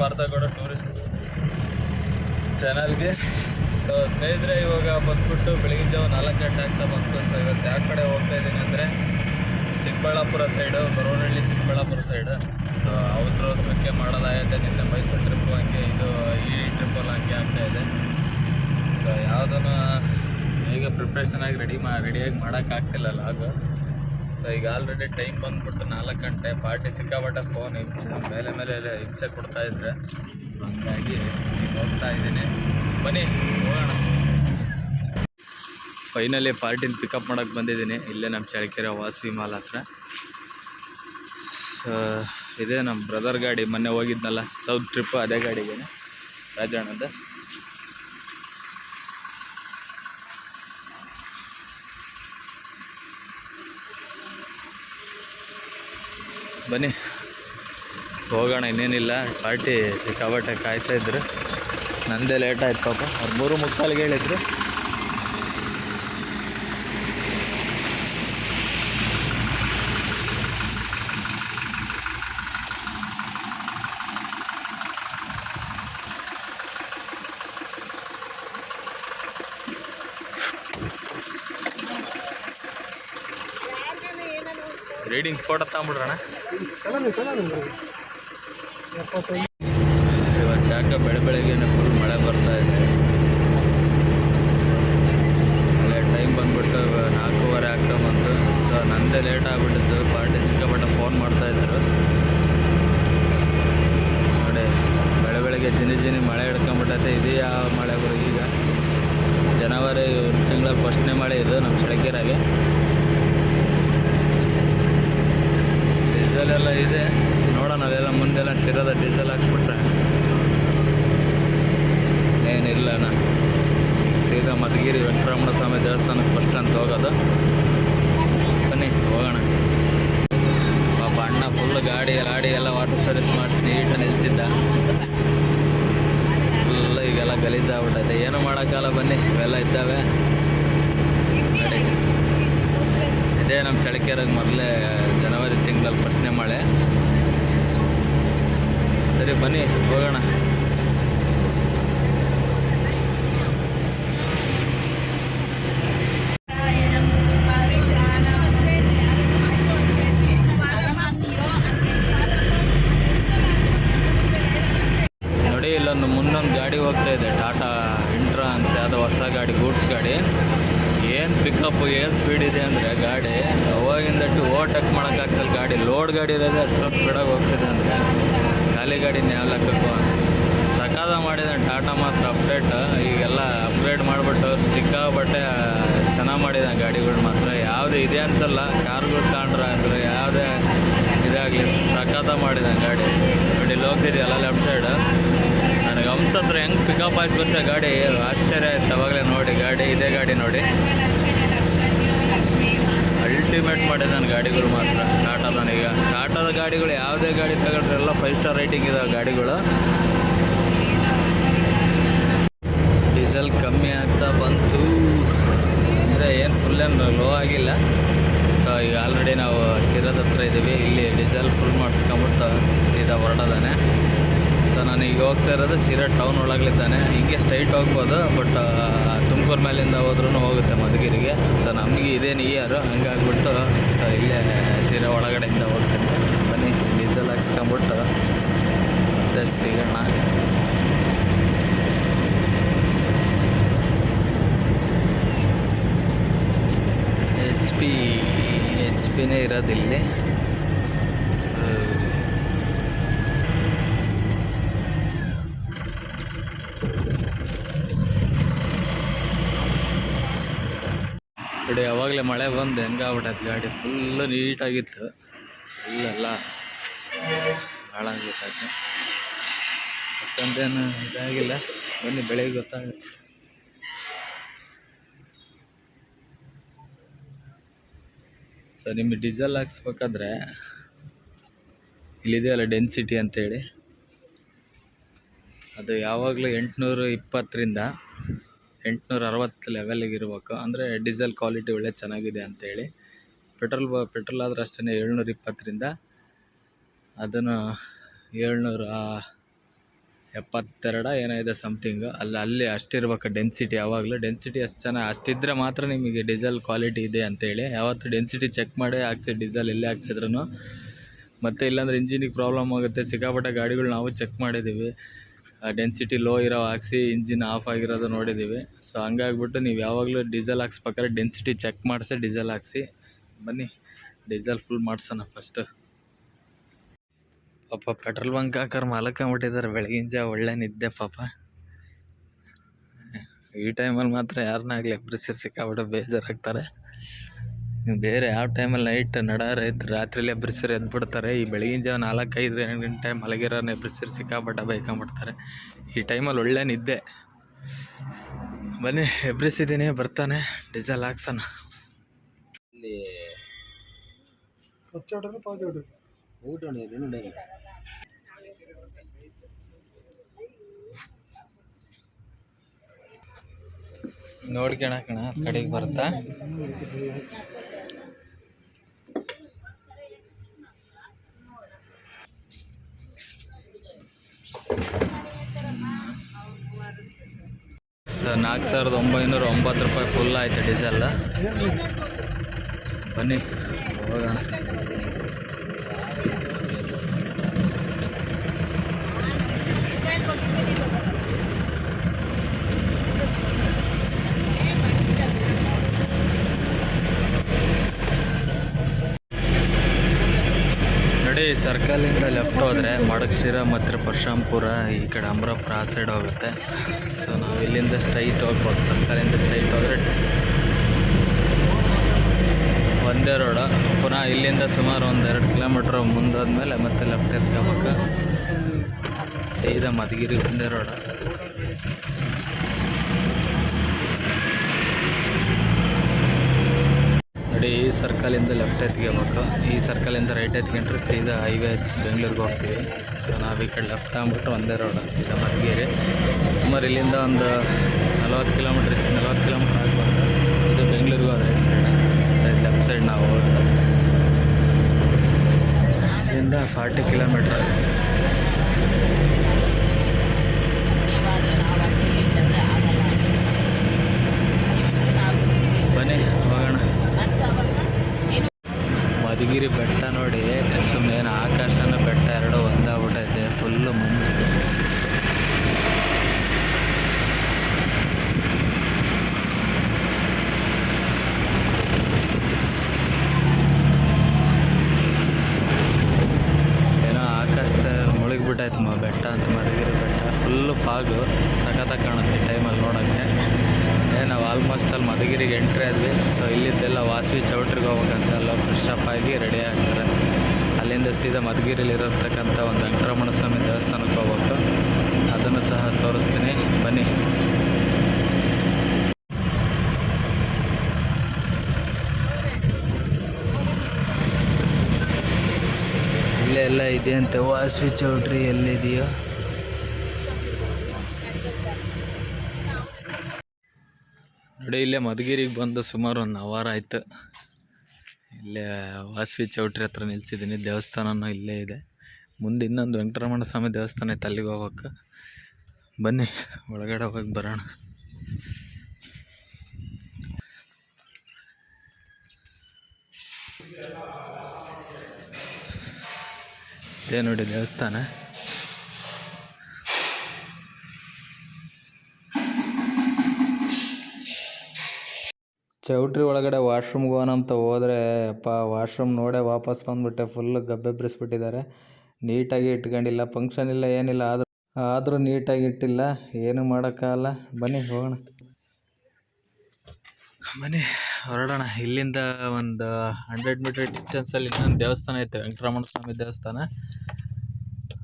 ಪಾರ್ಥಗೌಡ tourist ಚಾನಲ್ಗೆ. So ಸ್ನೇಹಿತರೆ, ಇವಾಗ ಬಂದ್ಬಿಟ್ಟು ಬೆಳಗಿನ ಜಾವ 4 ಗಂಟೆ ಆಗ್ತಾ ಬಂತು. ಸೊ ಇವತ್ತು ಯಾವ ಕಡೆ ಹೋಗ್ತಾ ಇದ್ದೀನಿ ಅಂದರೆ Chikkaballapur side, Baronahalli Chikkaballapur side. So ಅವಸರಕ್ಕೆ ಮಾಡೋದಾಗತ್ತೆ. ನಿನ್ನೆ ಮೈಸೂರು ಟ್ರಿಪ್ಪು ಹಂಗೆ, ಇದು ಈ ಟ್ರಿಪ್ಪಲ್ಲಿ ಹಂಗೆ ಆಗ್ತಾಯಿದೆ. ಸೊ ಯಾವುದನ್ನು ಈಗ ಪ್ರಿಪ್ರೇಷನ್ ಆಗಿ ರೆಡಿಯಾಗಿ ಮಾಡೋಕ್ಕಾಗ್ತಿಲ್ಲ ಲಾಗು. ಸೊ ಈಗ ಆಲ್ರೆಡಿ ಟೈಮ್ ಬಂದ್ಬಿಟ್ಟು 4 ಗಂಟೆ. ಪಾರ್ಟಿ ಸಿಕ್ಕಾಪಟ್ಟೆ ಫೋನ್ ಮೇಲೆ ಹಿಂಸೆ ಕೊಡ್ತಾಯಿದ್ರೆ, ಹಂಗಾಗಿ ಈಗ ಹೋಗ್ತಾ ಇದ್ದೀನಿ. ಬನ್ನಿ ಹೋಗೋಣ. ಫೈನಲಿ ಪಾರ್ಟಿನ ಪಿಕಪ್ ಮಾಡೋಕ್ಕೆ ಬಂದಿದ್ದೀನಿ. ಇಲ್ಲೇ ನಮ್ಮ ಚಳ್ಳಕೆರೆ ವಾಸವಿ ಮಾಲ್ ಹತ್ರ. ಸೊ ಇದೇ ನಮ್ಮ ಬ್ರದರ್ ಗಾಡಿ. ಮೊನ್ನೆ ಹೋಗಿದ್ನಲ್ಲ ಸೌತ್ ಟ್ರಿಪ್ಪು, ಅದೇ ಗಾಡಿಗೆ ರಾಜಣ್ಣದ. ಬನ್ನಿ ಹೋಗೋಣ. ಇನ್ನೇನಿಲ್ಲ, ಪಾರ್ಟಿ ಸಿಕ್ಕಾಪಟ್ಟೆ ಕಾಯ್ತಾಯಿದ್ರು. ನಂದೇ ಲೇಟ್ ಆಯ್ತು ಪಾಪ. ಅವ್ರು 3:45 ಹೇಳಿದ್ರು. ರೀಡಿಂಗ್ ಫೋಟೋ ತಗೊಂಬಿಡ್ರಣ. ಇವತ್ತು ಯಾಕೆ ಬೆಳಗ್ಗೆನೇ ಫುಲ್ ಮಳೆ ಬರ್ತಾ ಇದೆ. ಅಲ್ಲೇ ಟೈಮ್ ಬಂದ್ಬಿಟ್ಟು 4:15 ಆಗ್ತಾ ಬಂತು. ಸೊ ನಂದೇ ಲೇಟ್ ಆಗಿಬಿಟ್ಟಿತ್ತು. ಪಾರ್ಟಿ ಸಿಕ್ಕಾಪಟ್ಟೆ ಫೋನ್ ಮಾಡ್ತಾಯಿದ್ರು. ನೋಡಿ ಬೆಳಗ್ಗೆ ಜಿನಿ ಮಳೆ ಹಿಡ್ಕೊಂಬಿಟ್ಟೈತೆ. ಇದು ಯಾವ ಮಳೆ ಬರೋ ಈಗ ಜನವರಿ ತಿಂಗಳ ಫಸ್ಟ್ನೇ ಮಳೆ ಇದು ನಮ್ಮ ಚಳ್ಳಕೆರೆಗೆ. ಡೀಸೆಲ್ ಎಲ್ಲ ಇದೆ ನೋಡೋಣ. ಅಲ್ಲೆಲ್ಲ ಮುಂದೆಲ್ಲ ಶಿರದ ಡೀಸೆಲ್ ಹಾಕ್ಸ್ಬಿಟ್ರೆ ಏನಿಲ್ಲಣ್ಣ. ಸೀದಾ ಮಧುಗಿರಿ ವೆಂಕಟರಮಣ ಸ್ವಾಮಿ ದೇವಸ್ಥಾನಕ್ಕೆ ಫಸ್ಟ್ ಅಂತ ಹೋಗೋದು. ಬನ್ನಿ ಹೋಗೋಣ. ಪಾಪ ಅಣ್ಣ ಫುಲ್ ಗಾಡಿ ಎಲ್ಲ ವಾಟರ್ ಸರ್ವಿಸ್ ಮಾಡಿಸಿ ನೀಟಾಗಿ ನಿಲ್ಲಿಸಿದ್ದ. ಫುಲ್ ಈಗೆಲ್ಲ ಗಲೀಜಾಗ್ಬಿಟ್ಟೈತೆ. ಏನು ಮಾಡೋಕ್ಕಲ್ಲ. ಬನ್ನಿ ಇವೆಲ್ಲ ಇದ್ದಾವೆ. ಗಾಡಿ ಇದೇ ನಮ್ಮ ಚಳ್ಳಕೆರೆಗೆ ಮೊದಲೇ ಜನವರಿ ತಿಂಗಳಲ್ಲಿ ಫಸ್ಟ್ನೇ ಮಳೆ. ಸರಿ ಬನ್ನಿ ಹೋಗೋಣ. ನೋಡಿ ಇಲ್ಲೊಂದು ಮುಂದೊಂದು ಗಾಡಿ ಹೋಗ್ತಾ ಇದೆ, ಟಾಟಾ ಇಂಟ್ರಾ ಅಂತ. ಅದು ಹೊಸ ಗಾಡಿ, ಗೂಡ್ಸ್ ಗಾಡಿ. ಏನು ಪಿಕಪ್ಪು, ಏನು ಸ್ಪೀಡ್ ಇದೆ ಅಂದರೆ ಗಾಡಿ. ಅವಾಗಿಂದಟ್ಟು ಓವರ್ಟೇಕ್ ಮಾಡೋಕ್ಕಾಗ್ತಲ್ಲ ಗಾಡಿ. ಲೋಡ್ ಗಾಡಿ ಇರೋದೇ ಅಷ್ಟೊಂದು ಸ್ಪೀಡಾಗಿ ಹೋಗ್ತಿದೆ ಅಂದರೆ ಖಾಲಿ ಗಾಡಿನ ಯಾವ ಲೆಕ್ಕಕ್ಕೂ ಸಕಾದ ಮಾಡಿದ್ದಾನೆ ಟಾಟಾ ಮಾತ್ರ. ಈಗೆಲ್ಲ ಅಪ್ಗ್ರೇಡ್ ಮಾಡಿಬಿಟ್ಟು ಸಿಕ್ಕಾಬಟ್ಟೆ ಚೆನ್ನಾಗಿ ಮಾಡಿದ್ದಾನೆ ಗಾಡಿಗಳು ಮಾತ್ರ. ಯಾವುದೇ ಇದೆ ಅಂತಲ್ಲ, ಕಾರ್ಗಳು ತಗೊಂಡ್ರೆ ಅಂದರೆ ಯಾವುದೇ ಇದಾಗಲಿ ಸಕಾದ ಮಾಡಿದ್ದಾನೆ ಗಾಡಿ. ನೋಡಿ ಹೋಗ್ತಿದೆಯಲ್ಲ ಲೆಫ್ಟ್ ಸೈಡ್. ನನಗೆ ಹಂಸತ್ರ ಹೆಂಗೆ ಪಿಕಪ್ ಆಯ್ತು ಗೊತ್ತಾ ಗಾಡಿ. ಆಶ್ಚರ್ಯ ಆಯ್ತು ಅವಾಗಲೇ ನೋಡಿ ಗಾಡಿ. ಇದೇ ಗಾಡಿ ನೋಡಿ, ಅಲ್ಟಿಮೇಟ್ ಮಾಡಿದ್ದಾನೆ ಗಾಡಿಗಳು ಮಾತ್ರ ಟಾಟಾದನೀಗ. ಟಾಟಾದ ಗಾಡಿಗಳು ಯಾವುದೇ ಗಾಡಿ ತಗೊಂಡ್ರೆ ಎಲ್ಲ 5 ಸ್ಟಾರ್ ರೇಟಿಂಗ್ ಇದಾವೆ ಗಾಡಿಗಳು. ಡೀಸೆಲ್ ಕಮ್ಮಿ ಆಗ್ತಾ ಬಂತು ಅಂದರೆ ಏನು ಫುಲ್ ಏನು ಲೋ ಆಗಿಲ್ಲ. ಸೊ ಈಗ ಆಲ್ರೆಡಿ ನಾವು ಶಿರದ ಹತ್ರ ಇದ್ದೀವಿ. ಇಲ್ಲಿ ಡೀಸೆಲ್ ಫುಲ್ ಮಾಡಿಸ್ಕೊಂಬಿಟ್ಟು ಸೀದಾ ಹೊರಡೋದಾನೆ. ಸೊ ನಾನು ಈಗ ಹೋಗ್ತಾ ಇರೋದು ಶಿರಾ ಟೌನ್ ಒಳಗಲಿದ್ದಾನೆ. ಹಿಂಗೆ ಸ್ಟ್ರೈಟ್ ಹೋಗ್ಬೋದು, ಬಟ್ ತುಮಕೂರು ಮೇಲಿಂದ ಹೋದ್ರೂ ಹೋಗುತ್ತೆ ಮಧುಗಿರಿಗೆ. ಸೊ ನಮಗೆ ಇದೇ ನಿಯರು, ಹಂಗಾಗ್ಬಿಟ್ಟು ಇಲ್ಲೇ ಶಿರಾ ಒಳಗಡೆಯಿಂದ ಹೋಗ್ತೀನಿ. ಬನ್ನಿ ಡೀಸೆಲ್ ಹಾಕ್ಸ್ಕೊಂಬಿಟ್ಟು ಮತ್ತೆ ಸಿಗೋಣ. ಎಚ್ ಪಿನೇ ಇರೋದಿಲ್ಲಿ. ಕಡೆ ಯಾವಾಗಲೇ ಮಳೆ ಬಂದು ಹೆಂಗಾಗ್ಬಿಟ್ಟೈತೆ ಗಾಡಿ. ಫುಲ್ಲು ನೀಟಾಗಿತ್ತು, ಫುಲ್ಲೆಲ್ಲ ಹಾಳಾಗ್ಬಿಟ್ಟೈತೆ. ಅಷ್ಟೊಂದೇನು ಇದಾಗಿಲ್ಲ. ಬನ್ನಿ ಬೆಳಗ್ಗೆ ಗೊತ್ತಾಗುತ್ತೆ. ಸೊ ನಿಮಗೆ ಡೀಸೆಲ್ ಹಾಕ್ಸ್ಬೇಕಾದ್ರೆ ಇಲ್ಲಿದೆಯಲ್ಲ ಡೆನ್ಸಿಟಿ ಅಂತೇಳಿ, ಅದು ಯಾವಾಗಲೂ 820ರಿಂದ 860 ಲೆವೆಲಿಗೆ ಇರಬೇಕು. ಅಂದರೆ ಡೀಸೆಲ್ ಕ್ವಾಲಿಟಿ ಒಳ್ಳೆ ಚೆನ್ನಾಗಿದೆ ಅಂತೇಳಿ. ಪೆಟ್ರೋಲ್ ಆದ್ರೆ ಅಷ್ಟೇ 720ರಿಂದ ಅದನ್ನು 700 72 ಏನೋ ಇದೆ ಸಮಥಿಂಗು. ಅಲ್ಲಿ ಅಷ್ಟಿರ್ಬೇಕು ಡೆನ್ಸಿಟಿ. ಯಾವಾಗಲೂ ಡೆನ್ಸಿಟಿ ಅಷ್ಟು ಚೆನ್ನಾಗಿ ಅಷ್ಟಿದ್ದರೆ ಮಾತ್ರ ನಿಮಗೆ ಡೀಸೆಲ್ ಕ್ವಾಲಿಟಿ ಇದೆ ಅಂತೇಳಿ. ಯಾವತ್ತು ಡೆನ್ಸಿಟಿ ಚೆಕ್ ಮಾಡಿ ಹಾಕ್ಸಿ ಡೀಸೆಲ್ ಎಲ್ಲೇ ಹಾಕ್ಸಿದ್ರು. ಮತ್ತು ಇಲ್ಲಾಂದ್ರೆ ಇಂಜಿನಿಗೆ ಪ್ರಾಬ್ಲಮ್ ಆಗುತ್ತೆ. ಸಿಕ್ಕಾಪಟ್ಟೆ ಗಾಡಿಗಳು ನಾವು ಚೆಕ್ ಮಾಡಿದ್ದೀವಿ, ಡೆನ್ಸಿಟಿ ಲೋ ಇರೋ ಹಾಕ್ಸಿ ಇಂಜಿನ್ ಆಫ್ ಆಗಿರೋದು ನೋಡಿದ್ದೀವಿ. ಸೊ ಹಂಗಾಗ್ಬಿಟ್ಟು ನೀವು ಯಾವಾಗಲೂ ಡೀಸೆಲ್ ಹಾಕ್ಸ್ಬೇಕಾದ್ರೆ ಡೆನ್ಸಿಟಿ ಚೆಕ್ ಮಾಡಿಸಿ ಡೀಸೆಲ್ ಹಾಕ್ಸಿ. ಬನ್ನಿ ಡೀಸೆಲ್ ಫುಲ್ ಮಾಡ್ಸೋಣ ಫಸ್ಟು. ಪಾಪ ಪೆಟ್ರೋಲ್ ಬಂಕ್ ಹಾಕೋರು ಮಲ್ಕೊಂಬಿಟ್ಟಿದ್ದಾರೆ ಬೆಳಗಿನ ಜಾವ. ಒಳ್ಳೆ ನಿದ್ದೆ ಪಾಪ. ಈ ಟೈಮಲ್ಲಿ ಮಾತ್ರ ಯಾರನ್ನಾಗಲಿ ಎಬ್ರಿಸಿರ್ ಸಿಕ್ಕಾಬಿಟ್ಟು ಬೇಜಾರಾಗ್ತಾರೆ. ಬೇರೆ ಯಾವ ಟೈಮಲ್ಲಿ ನೈಟ್ ರೈತರು ರಾತ್ರಿಲಿ ಎಬ್ರಿಸಿರ್ ಎದ್ಬಿಡ್ತಾರೆ. ಈ ಬೆಳಗಿನ ಜಾವ 4-5 ಗಂಟೆ ಮಲಗಿರೋರ್ನ ಎಬ್ರಿಸಿರ್ ಸಿಕ್ಕಾಬಿಟ್ಟು ಬೈಕೊಂಬಿಡ್ತಾರೆ. ಈ ಟೈಮಲ್ಲಿ ಒಳ್ಳೆ ನಿದ್ದೆ. ಬನ್ನಿ ಎಬ್ರಿಸಿದ್ದೀನಿ, ಬರ್ತಾನೆ, ಡೀಸೆಲ್ ಹಾಕ್ಸೋಣ. ಇಲ್ಲಿ ನೋಡ್ಕೊಣ ಕಡೆಗೆ ಬರ್ತಾ. ಸರ್ 4,909 ರೂಪಾಯಿ ಫುಲ್ ಆಯ್ತು ಡೀಸೆಲ್. ಬನ್ನಿ ಹೋಗೋಣ. ನೋಡಿ, ಸರ್ಕಲಿಂದ ಲೆಫ್ಟ್ ಹೋದರೆ ಮಡಗಶಿರ ಮತ್ತು ಪರಶುರಾಂಪುರ, ಈ ಕಡೆ ಅಮರಾಪುರ ಆ ಸೈಡ್ ಹೋಗುತ್ತೆ. ಸೊ ನಾವು ಇಲ್ಲಿಂದ ಸ್ಟ್ರೈಟ್ ಹೋಗ್ಬೋದು. ಸರ್ಕಲಿಂದ ಸ್ಟ್ರೈಟ್ ಹೋದರೆ ಒಂದೇ ರೋಡು. ಪುನಃ ಇಲ್ಲಿಂದ ಸುಮಾರು 1-2 ಕಿಲೋಮೀಟ್ರ್ ಮುಂದಾದ್ಮೇಲೆ ಮತ್ತೆ ಲೆಫ್ಟ್ ಎತ್ಕೋಬೇಕು. ಸೀದಾ ಮಧುಗಿರಿ ಒಂದೇ ರೋಡು. ನೋಡಿ, ಈ ಸರ್ಕಲಿಂದ ಲೆಫ್ಟ್ ಎತ್ಕೋಬೇಕು. ಈ ಸರ್ಕಲಿಂದ ರೈಟ್ ಎತ್ಕೊಂಡ್ರೆ ಸೀದಾ ಹೈವೇ ಬೆಂಗಳೂರಿಗೆ ಹೋಗ್ತೀವಿ. ಸೊ ನಾವು ಈ ಕಡೆ ಲೆಫ್ಟ್ ಆಗ್ಬಿಟ್ಟು ಒಂದೇ ರೋಡ್ ಸೀದಾ ಮಧುಗಿರಿ. ಸುಮಾರು ಇಲ್ಲಿಂದ ಒಂದು 40 ಕಿಲೋಮೀಟ್ರ್ ಆಗ್ಬಾರ್ದು. ಇದು ಬೆಂಗಳೂರಿಗೆ ಹೋದ ರೈಟ್ ಸೈಡ್, ಲೆಫ್ಟ್ ಸೈಡ್ ನಾವು ಇಲ್ಲಿಂದ 40 ಕಿಲೋಮೀಟ್ರ್. ಬನ್ನಿ ಹೋಗೋಣ. ಮಧುಗಿರಿ ಬೆಟ್ಟ ನೋಡಿ, ಸುಮ್ಮನೆ ಆಕಾಶನ ಬೆಟ್ಟ ಎರಡು ಒಂದಾಗ್ಬಿಟ್ಟೈತೆ. ಫುಲ್ಲು ಮಂಜು. ಏನೋ ಆಕಾಶದಲ್ಲಿ ಮುಳುಗಿಬಿಟ್ಟೈತೆ ಬೆಟ್ಟ ಅಂತ. ಮಧುಗಿರಿ ಬೆಟ್ಟ ಫುಲ್ಲು ಫಾಗು, ಸಖತ್ತಾಗಿ ಕಾಣುತ್ತೆ ಈ ಟೈಮಲ್ಲಿ ನೋಡೋಕ್ಕೆ. ನಾವು ಆಲ್ಮೋಸ್ಟ್ ಅಲ್ಲಿ ಮಧುಗಿರಿಗೆ ಎಂಟ್ರಿ ಆದ್ವಿ. ಸೊ ಇಲ್ಲಿದ್ದೆಲ್ಲ ವಾಸವಿ ಚೌಟ್ರಿಗೆ ಹೋಗ್ಬೇಕಂತ ಎಲ್ಲ ಫ್ರೆಶ್ ಅಪ್ ಆಗಿ ರೆಡಿ ಆಗ್ತಾರೆ. ಅಲ್ಲಿಂದ ಸೀದಾ ಮಧುಗಿರಿಲಿರತಕ್ಕಂಥ ಒಂದು ವೆಂಕಟರಮಣ ಸ್ವಾಮಿ ದೇವಸ್ಥಾನಕ್ಕೆ ಹೋಗ್ಬೇಕು. ಅದನ್ನು ಸಹ ತೋರಿಸ್ತೀನಿ, ಬನ್ನಿ. ಇಲ್ಲೇ ಎಲ್ಲ ಇದೆ ಅಂತೆ ವಾಸವಿ ಚೌಟ್ರಿ. ಎಲ್ಲಿದೆಯೋ ನೋಡಿ. ಇಲ್ಲೇ ಮಧುಗಿರಿಗೆ ಬಂದು ಸುಮಾರು 1 ಅವರ್ ಆಯಿತು. ಇಲ್ಲೇ ವಾಸವಿ ಚೌಟ್ರಿ ಹತ್ರ ನಿಲ್ಸಿದ್ದೀನಿ. ದೇವಸ್ಥಾನನೂ ಇಲ್ಲೇ ಇದೆ. ಮುಂದೆ ಇನ್ನೊಂದು ವೆಂಕಟರಮಣ ಸ್ವಾಮಿ ದೇವಸ್ಥಾನ ಐತೆ, ಅಲ್ಲಿಗೆ ಹೋಗ್ಬೇಕು. ಬನ್ನಿ ಒಳಗಡೆ ಹೋಗಿ ಬರೋಣ. ಇದೇ ನೋಡಿ ದೇವಸ್ಥಾನ. ಚೌಟ್ರಿ ಒಳಗಡೆ ವಾಶ್ರೂಮ್ಗೆ ಹೋಗೋಣ ಅಂತ ಹೋದರೆ ವಾಶ್ರೂಮ್ ನೋಡೇ ವಾಪಸ್ ಬಂದುಬಿಟ್ಟೆ. ಫುಲ್ಲು ಗಬ್ಬೆಬ್ರಿಸ್ಬಿಟ್ಟಿದ್ದಾರೆ. ನೀಟಾಗಿ ಇಟ್ಕೊಂಡಿಲ್ಲ, ಫಂಕ್ಷನ್ ಇಲ್ಲ ಏನಿಲ್ಲ, ಆದರೂ ನೀಟಾಗಿ ಇಟ್ಟಿಲ್ಲ. ಏನು ಮಾಡೋಕ್ಕಾಗಲ್ಲ. ಬನ್ನಿ ಹೋಗೋಣ. ಬನ್ನಿ ಹೊರಡೋಣ. ಇಲ್ಲಿಂದ ಒಂದು 100 ಮೀಟರ್ ಡಿಸ್ಟೆನ್ಸಲ್ಲಿ ಇನ್ನೊಂದು ದೇವಸ್ಥಾನ ಐತೆ, ವೆಂಕಟರಮಣ ಸ್ವಾಮಿ ದೇವಸ್ಥಾನ.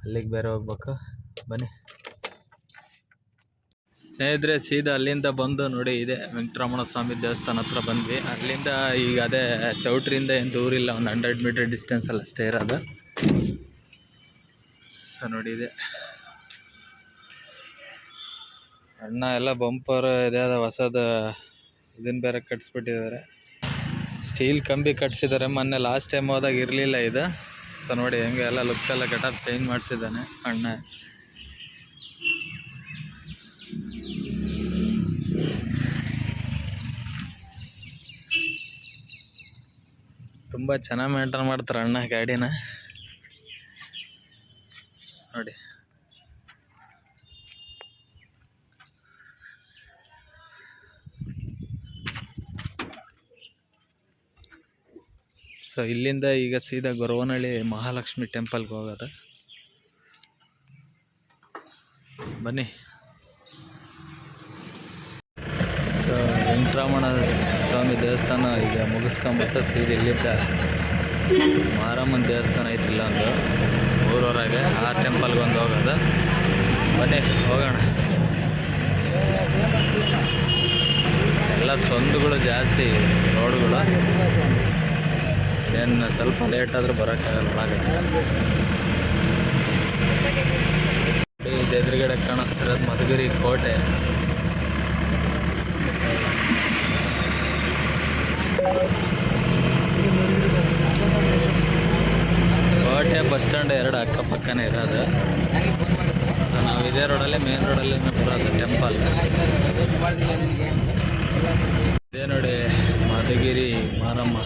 ಅಲ್ಲಿಗೆ ಬೇರೆ ಹೋಗ್ಬೇಕು. ಬನ್ನಿ ಸ್ನೇಹಿತರೆ, ಸೀದಾ ಅಲ್ಲಿಂದ ಬಂದು ನೋಡಿ, ಇದೆ ವೆಂಕಟರಮಣ ಸ್ವಾಮಿ ದೇವಸ್ಥಾನ ಹತ್ರ ಬಂದ್ವಿ. ಅಲ್ಲಿಂದ ಈಗ ಅದೇ ಚೌಟ್ರಿಯಿಂದ ಏನು ದೂರಿಲ್ಲ, ಒಂದು 100 ಮೀಟರ್ ಡಿಸ್ಟೆನ್ಸಲ್ಲಿ ಅಷ್ಟೇ ಇರೋದು. ಸೊ ನೋಡಿ, ಇದೆ ಅಣ್ಣ ಎಲ್ಲ ಬಂಪರ್ ಇದೆ, ಹೊಸದು ಇದನ್ನು ಬೇರೆ ಕಟ್ಸ್ಬಿಟ್ಟಿದ್ದಾರೆ. ಸ್ಟೀಲ್ ಕಂಬಿ ಕಟ್ಸಿದ್ದಾರೆ. ಮೊನ್ನೆ ಲಾಸ್ಟ್ ಟೈಮ್ ಹೋದಾಗ ಇರಲಿಲ್ಲ ಇದು. ಸೊ ನೋಡಿ ಹೆಂಗೆ ಎಲ್ಲ ಲುಕ್ಕೆಲ್ಲ ಗಟಾಪ್ ಚೇಂಜ್ ಮಾಡಿಸಿದ್ದಾನೆ ಅಣ್ಣ. ತುಂಬ ಚೆನ್ನಾಗಿ ಮೇಂಟೈನ್ ಮಾಡ್ತಾರೆ ಅಣ್ಣ ಗಾಡಿನ ನೋಡಿ. ಸೊ ಇಲ್ಲಿಂದ ಈಗ ಸೀದಾ ಗೊರವನಹಳ್ಳಿ ಮಹಾಲಕ್ಷ್ಮಿ ಟೆಂಪಲ್ಗೆ ಹೋಗೋದು. ಬನ್ನಿ. ಸೊ ವೆಂಕಟರಮಣ ಸ್ವಾಮಿ ದೇವಸ್ಥಾನ ಈಗ ಮುಗಿಸ್ಕೊಂಬಿಟ್ಟು ಸೀದಾ ಇಲ್ಲಿದ್ದ ಮಾರಮ್ಮನ ದೇವಸ್ಥಾನ ಐತಿಲ್ಲ ಒಂದು ಊರವರೆಗೆ, ಆ ಟೆಂಪಲ್ಗೆ ಒಂದು ಹೋಗೋದು. ಬನ್ನಿ ಹೋಗೋಣ. ಎಲ್ಲ ಸಂದುಗಳು ಜಾಸ್ತಿ, ರೋಡ್ಗಳು ಏನು ಸ್ವಲ್ಪ ಲೇಟ್ ಆದರೂ ಬರೋಕ್ಕಾಗಲ್ಲ ಆಗುತ್ತೆ. ಇದು ಎದುರುಗಡೆ ಕಾಣಿಸ್ತಿರೋದು ಮಧುಗಿರಿ ಕೋಟೆ. ಕೋಟೆ ಬಸ್ ಸ್ಟ್ಯಾಂಡ್ ಎರಡು ಅಕ್ಕಪಕ್ಕನೇ ಇರೋದು. ನಾವು ಇದೇ ರೋಡಲ್ಲಿ ಮೇನ್ ರೋಡಲ್ಲಿ ಬರೋದು ಟೆಂಪಲ್. ಇದೇ ನೋಡಿ ಮಧುಗಿರಿ ಮಾರಮ್ಮ.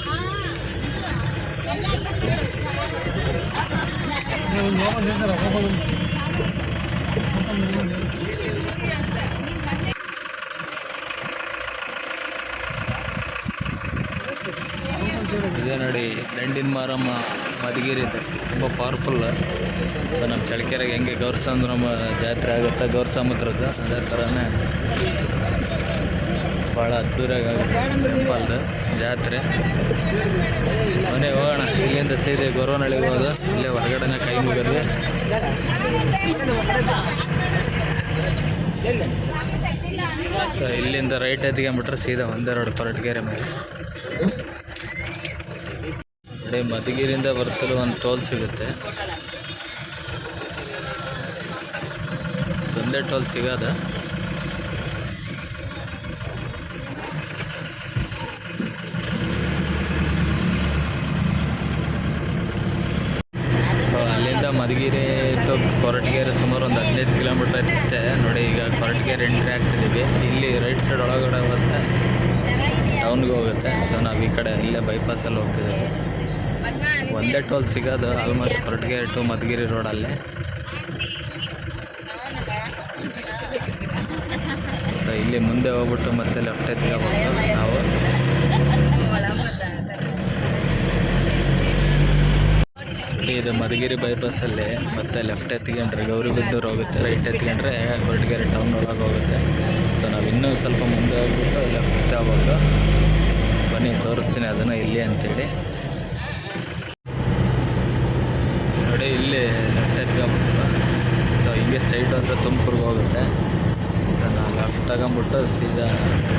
ಇದೇ ನೋಡಿ ದಂಡಿನ ಮಾರಮ್ಮ ಮಧುಗಿರಿದೆ, ತುಂಬ ಪವರ್ಫುಲ್. ಸೊ ನಮ್ಮ ಚಳ್ಳಕೆರೆಗೆ ಹೆಂಗೆ ಗೌರಸಮುದ್ರಮ್ಮ ಜಾತ್ರೆ ಆಗುತ್ತೆ ಗೌರಸಮುದ್ರದ್ದು, ಅದೇ ಥರನೇ ಭಾಳ ಅದ್ದೂರಿಯಾಗಿ ಆಗುತ್ತೆ ಟೆಂಪಲ್ದು ಜಾತ್ರೆ. ಮನೆ ಹೋಗೋಣ. ಇಲ್ಲಿಂದ ಸೀದೆ ಗೊರವನಹಳ್ಳಿಗೆ ಹೋಗೋದು. ಇಲ್ಲೇ ಹೊರಗಡೆನೇ ಕೈ ಮುಗಿದ್ವಿ. ಸೊ ಇಲ್ಲಿಂದ ರೈಟ್ ಎತ್ಕೊಂಡ್ಬಿಟ್ರೆ ಸೀದಾ ಒಂದೇ ರೋಡ್ ಕೊರಟಗೆರೆ ಮೇಲೆ. ಅದೇ ಮಧುಗಿರಿಯಿಂದ ಬರ್ತಲೂ ಒಂದು ಟೋಲ್ ಸಿಗುತ್ತೆ. ಒಂದೇ ಟೋಲ್ ಸಿಗೋದ. ಸೊ ಅಲ್ಲಿಂದ ಮಧುಗಿರಿ ಟು ಕೊರಟಗೆರೆ ಸುಮಾರು ಒಂದು 15 ಕಿಲೋಮೀಟ್ರ್ ಆಯ್ತು ಅಷ್ಟೇ. ನೋಡಿ ಈಗ ಕೊರಟಗೆರೆ ಎಂಟ್ರಿ ಆಗ್ತಿದ್ದೀವಿ. ಇಲ್ಲಿ ರೈಟ್ ಸೈಡ್ ಒಳಗಡೆ ಹೋಗುತ್ತೆ, ಟೌನ್ಗೆ ಹೋಗುತ್ತೆ. ಸೊ ನಾವು ಈ ಕಡೆ ಇಲ್ಲೇ ಬೈಪಾಸಲ್ಲಿ ಹೋಗ್ತಿದ್ದೀವಿ. ಒಂದೇ ಟೋಲ್ ಸಿಗೋದು ಆಲ್ಮೋಸ್ಟ್ ಕೊರಟಗೆರೆ ಟು ಮಧುಗಿರಿ ರೋಡಲ್ಲೇ. ಸೊ ಇಲ್ಲಿ ಮುಂದೆ ಹೋಗ್ಬಿಟ್ಟು ಮತ್ತೆ ಲೆಫ್ಟ್ ಎತ್ಕೋಬೇಕು ನಾವು. ಇದು ಮಧುಗಿರಿ ಬೈಪಾಸಲ್ಲಿ ಮತ್ತೆ ಲೆಫ್ಟ್ ಎತ್ಕೊಂಡ್ರೆ ಗೌರಿಬಿದನೂರು ಹೋಗುತ್ತೆ, ರೈಟ್ ಎತ್ಕೊಂಡ್ರೆ ಕೊರಟಗೆರೆ ಟೌನ್ ಒಳಗೆ ಹೋಗುತ್ತೆ. ಸೊ ನಾವು ಇನ್ನೂ ಸ್ವಲ್ಪ ಮುಂದೆ ಹೋಗ್ಬಿಟ್ಟು ಲೆಫ್ಟ್ ತಗೋಬೇಕು. ಬನ್ನಿ ತೋರಿಸ್ತೀನಿ ಅದನ್ನು ಇಲ್ಲಿ ಅಂತೇಳಿ. ನೋಡಿ ಇಲ್ಲಿ ಲೆಫ್ಟ್ ಎತ್ಕೊಂಡ್ಬಿಟ್ಟು ಸೊ ಹಿಂಗೆ ಸ್ಟ್ರೈಟ್ ಹೋದರೆ ತುಮಕೂರಿಗೆ ಹೋಗುತ್ತೆ. ಸೊ ನಾವು ಲೆಫ್ಟ್ ತಗೊಂಬಿಟ್ಟು ಸೀದಾ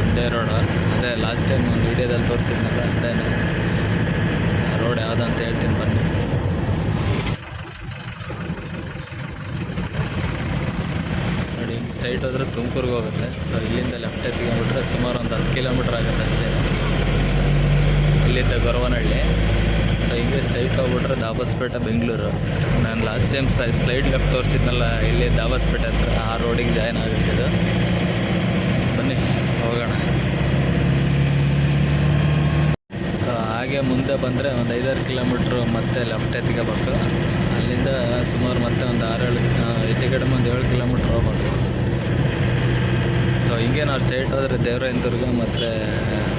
ಒಂದೇ ರೋಡು. ಅದೇ ಲಾಸ್ಟ್ ಟೈಮ್ ಒಂದು ವೀಡಿಯೋದಲ್ಲಿ ತೋರಿಸಿದ್ನಲ್ಲ ಅದೇ ರೋಡ್ ಯಾವುದಂತ ಹೇಳ್ತೀನಿ ಬನ್ನಿ. ನೋಡಿ ಹಿಂಗೆ ಸ್ಟ್ರೈಟ್ ಹೋದರೆ ತುಮಕೂರಿಗೆ ಹೋಗುತ್ತೆ. ಸೊ ಇಲ್ಲಿಂದ ಲೆಫ್ಟ್ ಎತ್ಕೊಂಡ್ಬಿಟ್ರೆ ಸುಮಾರು ಒಂದು 10 ಕಿಲೋಮೀಟ್ರ್ ಆಗುತ್ತೆ ಅಷ್ಟೇ ಇಲ್ಲಿಂದ ಗೊರವನಹಳ್ಳಿ. ಸೊ ಹಿಂಗೆ ಸ್ಟ್ರೈಟ್ ಹೋಗ್ಬಿಟ್ರೆ ದಾಬಸ್ಪೇಟೆ ಬೆಂಗಳೂರು. ನಾನು ಲಾಸ್ಟ್ ಟೈಮ್ ಸ್ಲೈಡ್ ಲೆಫ್ಟ್ ತೋರಿಸಿದ್ನಲ್ಲ ಇಲ್ಲಿ ದಾಬಸ್ಪೇಟೆ ಹತ್ರ, ಆ ರೋಡಿಗೆ ಜಾಯ್ನ್ ಆಗುತ್ತೆ ಇದು. ಬನ್ನಿ ಹೋಗೋಣ. ಹಾಗೆ ಮುಂದೆ ಬಂದರೆ ಒಂದು 5-6 ಕಿಲೋಮೀಟ್ರು ಮತ್ತೆ ಲೆಫ್ಟ್ ಎತ್ಕೋಬೇಕು. ಅಲ್ಲಿಂದ ಸುಮಾರು ಮತ್ತೆ ಒಂದು 6-7 ಹೆಚ್ಚು ಕಡಿಮೆ ಒಂದು 7 ಕಿಲೋಮೀಟ್ರ್ ಹೋಗ್ಬೇಕು. ಸೊ ಹಿಂಗೆ ನಾವು ಸ್ಟ್ರೈಟ್ ಹೋದರೆ ದೇವರಾಯನದುರ್ಗ ಮತ್ತು